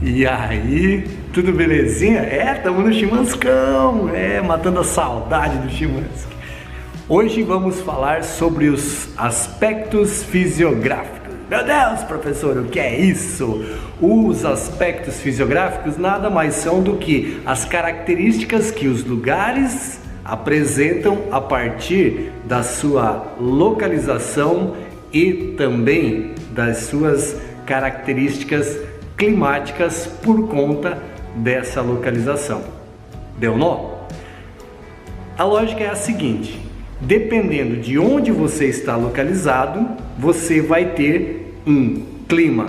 E aí, tudo belezinha? Estamos no Chimanscão, matando a saudade do Chimansky. Hoje vamos falar sobre os aspectos fisiográficos. Meu Deus, professor, o que é isso? Os aspectos fisiográficos nada mais são do que as características que os lugares apresentam a partir da sua localização e também das suas características climáticas por conta dessa localização. Deu nó? A lógica é a seguinte: dependendo de onde você está localizado, você vai ter um clima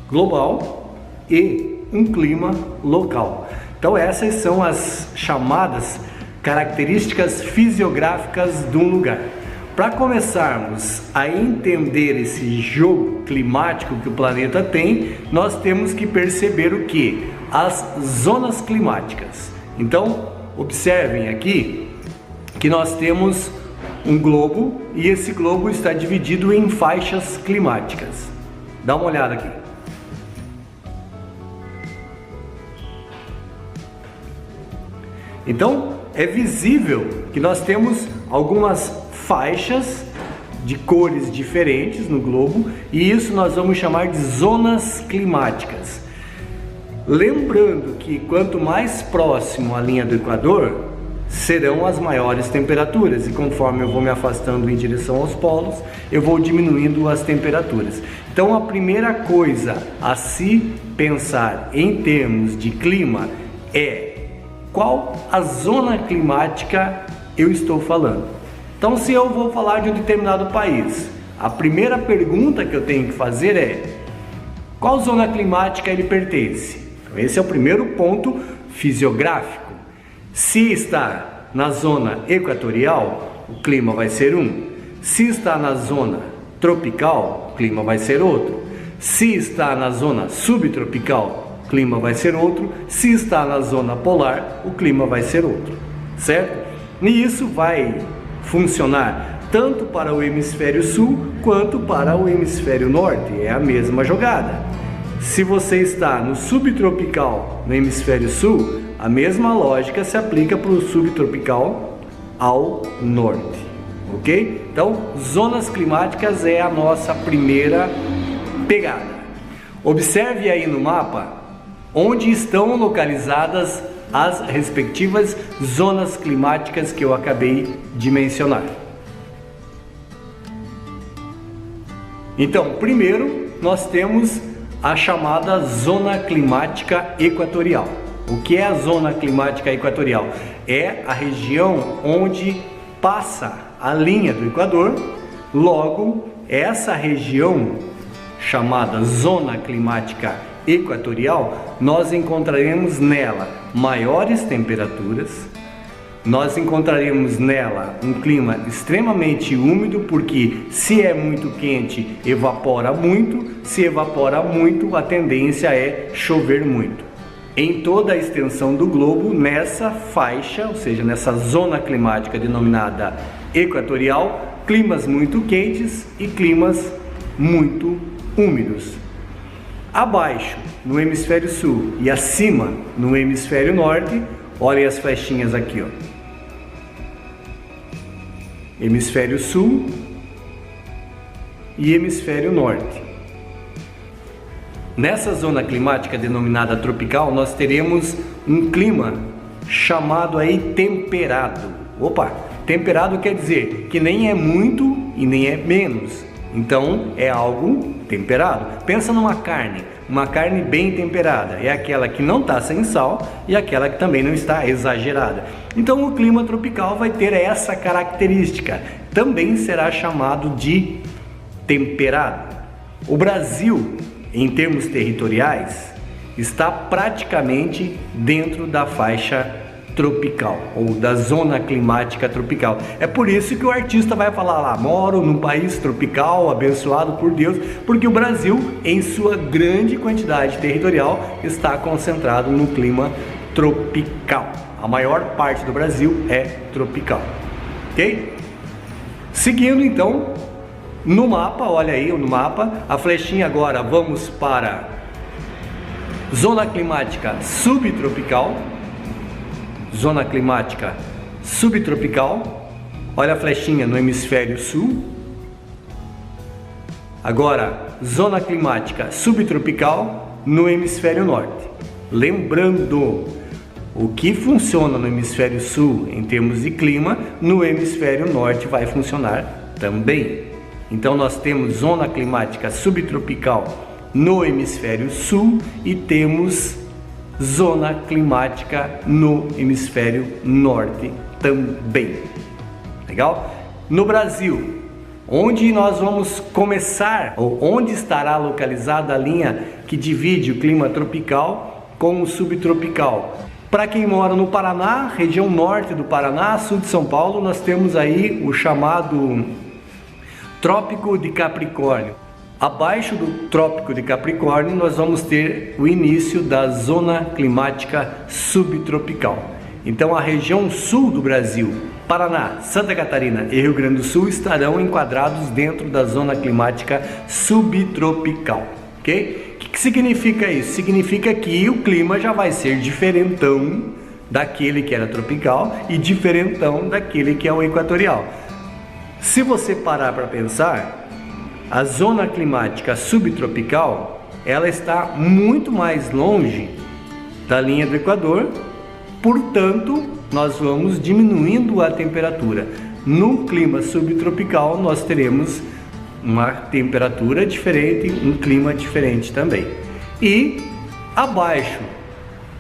global e um clima local. Então essas são as chamadas características fisiográficas de um lugar. Para começarmos a entender esse jogo climático que o planeta tem, nós temos que perceber o que? As zonas climáticas. Então, observem aqui que nós temos um globo e esse globo está dividido em faixas climáticas. Dá uma olhada aqui. Então, é visível que nós temos algumas faixas de cores diferentes no globo e isso nós vamos chamar de zonas climáticas. Lembrando que quanto mais próximo à linha do Equador serão as maiores temperaturas e conforme eu vou me afastando em direção aos polos, eu vou diminuindo as temperaturas. Então a primeira coisa a se pensar em termos de clima é qual a zona climática eu estou falando. Então, se eu vou falar de um determinado país, a primeira pergunta que eu tenho que fazer é: qual zona climática ele pertence? Então, esse é o primeiro ponto fisiográfico. Se está na zona equatorial, o clima vai ser um. Se está na zona tropical, o clima vai ser outro. Se está na zona subtropical, o clima vai ser outro. Se está na zona polar, o clima vai ser outro, certo? E isso vai funcionar tanto para o hemisfério sul quanto para o hemisfério norte, é a mesma jogada. Se você está no subtropical no hemisfério sul, a mesma lógica se aplica para o subtropical ao norte, ok? Então, zonas climáticas é a nossa primeira pegada. Observe aí no mapa onde estão localizadas as respectivas zonas climáticas que eu acabei de mencionar. Então, primeiro nós temos a chamada zona climática equatorial. O que é a zona climática equatorial? É a região onde passa a linha do Equador, logo essa região chamada zona climática equatorial, nós encontraremos nela maiores temperaturas, nós encontraremos nela um clima extremamente úmido, porque se é muito quente, evapora muito, se evapora muito, a tendência é chover muito. Em toda a extensão do globo, nessa faixa, ou seja, nessa zona climática denominada equatorial, climas muito quentes e climas muito úmidos. Abaixo, no hemisfério sul, e acima, no hemisfério norte, olhem as flechinhas aqui, ó. Hemisfério sul e hemisfério norte. Nessa zona climática denominada tropical, nós teremos um clima chamado aí temperado. Opa, temperado quer dizer que nem é muito e nem é menos. Então é algo temperado. Pensa numa carne, uma carne bem temperada, é aquela que não está sem sal e aquela que também não está exagerada. Então o clima tropical vai ter essa característica, também será chamado de temperado. O Brasil, em termos territoriais, está praticamente dentro da faixa tropical ou da zona climática tropical. É por isso que o artista vai falar lá: moro num país tropical, abençoado por Deus, porque o Brasil, em sua grande quantidade territorial, está concentrado no clima tropical. A maior parte do Brasil é tropical, ok? Seguindo então, no mapa, olha aí no mapa, a flechinha agora, vamos para Zona climática subtropical. Zona climática subtropical. Olha a flechinha no hemisfério sul. Agora, zona climática subtropical no hemisfério norte. Lembrando, o que funciona no hemisfério sul em termos de clima, no hemisfério norte vai funcionar também. Então nós temos zona climática subtropical no hemisfério sul e temos zona climática no hemisfério norte também. Legal? No Brasil, onde nós vamos começar, ou onde estará localizada a linha que divide o clima tropical com o subtropical? Para quem mora no Paraná, região norte do Paraná, sul de São Paulo, nós temos aí o chamado Trópico de Capricórnio. Abaixo do Trópico de Capricórnio, nós vamos ter o início da zona climática subtropical. Então, a região sul do Brasil, Paraná, Santa Catarina e Rio Grande do Sul estarão enquadrados dentro da zona climática subtropical, ok? O que significa isso? Significa que o clima já vai ser diferentão daquele que era tropical e diferentão daquele que é o equatorial. Se você parar para pensar, a zona climática subtropical, ela está muito mais longe da linha do Equador, portanto, nós vamos diminuindo a temperatura. No clima subtropical, nós teremos uma temperatura diferente, um clima diferente também. E abaixo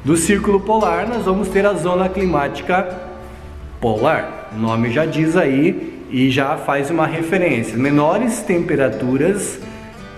do círculo polar, nós vamos ter a zona climática polar. O nome já diz aí e já faz uma referência. Menores temperaturas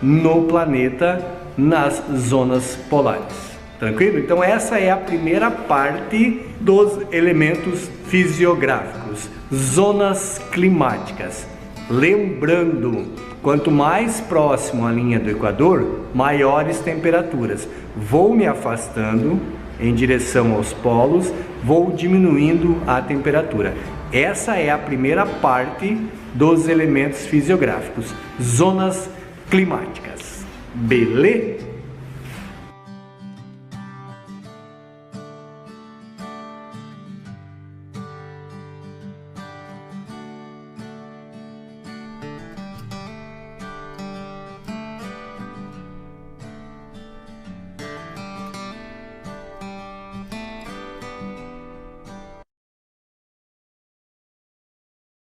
no planeta nas zonas polares. Tranquilo? Então essa é a primeira parte dos elementos fisiográficos, zonas climáticas. Lembrando, quanto mais próximo à linha do Equador, maiores temperaturas. Vou me afastando em direção aos polos, vou diminuindo a temperatura. Essa é a primeira parte dos elementos fisiográficos, zonas climáticas. Beleza?